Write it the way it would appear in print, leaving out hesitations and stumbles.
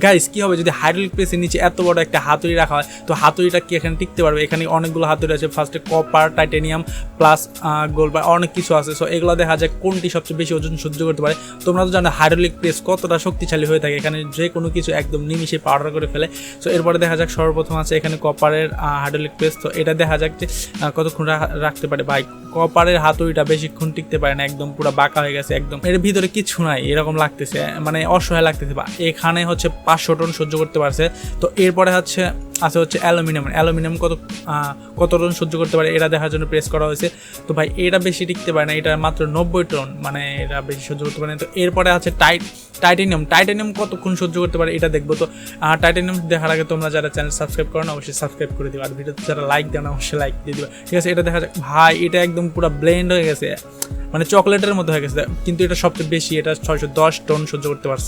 Guys কি হবে যদি হাইড্রোলিক প্রেসের নিচে এত বড় একটা হাতুড়ি রাখা হয়, তো হাতুড়িটা কি এখানে টিকতে পারবে? এখানে অনেকগুলো হাতুড়ি আছে, ফার্স্টে কপার, টাইটেনিয়াম প্লাস গোল্ড বা অনেক কিছু আছে। সো এগুলো দেখা যায় কোনটি সবচেয়ে বেশি ওজন সহ্য করতে পারে। তোমরা তো জানো হাইড্রোলিক প্রেস কতটা শক্তিশালী হয়ে থাকে, এখানে যে কোনো কিছু একদম নিমিশে পাউডার করে ফেলে। সো এরপরে দেখা যাক সর্বপ্রথম আছে এখানে কপারের হাইড্রোলিক প্রেস। তো এটা দেখা যাক যে কতক্ষণ রাখতে পারে। ভাই কপারের হাতুড়িটা বেশিক্ষণ টিকতে পারে না, একদম পুরো বাঁকা হয়ে গেছে, একদম এর ভিতরে কিছু নাই এরকম লাগতেছে, মানে অসহায় লাগতেছে। বা এখানে হচ্ছে 500 টন সহ্য করতে পারছে। তো এরপরে হচ্ছে অ্যালুমিনিয়াম কত টন সহ্য করতে পারে এটা দেখার জন্য প্রেস করা হয়েছে। তো ভাই এটা বেশি টিকতে পারে না, এটা মাত্র 90 টন, মানে এটা বেশি সহ্য করতে পারে না। তো এরপরে আছে টাইটেনিয়াম কতক্ষণ সহ্য করতে পারে এটা দেখবো। তো টাইটেনিয়াম দেখার আগে তোমরা যারা চ্যানেল সাবস্ক্রাইব করো না অবশ্যই সাবস্ক্রাইব করে দিবে, আর ভিডিওতে যারা লাইক দেও না অবশ্যই লাইক দিয়ে দিবে, ঠিক আছে। এটা দেখা যাক, ভাই এটা একদম পুরো ব্লেন্ড হয়ে গেছে, মানে চকলেটের মতো হয়ে গেছে। কিন্তু এটা সবচেয়ে বেশি, এটা 610 টন সহ্য করতে পারছে।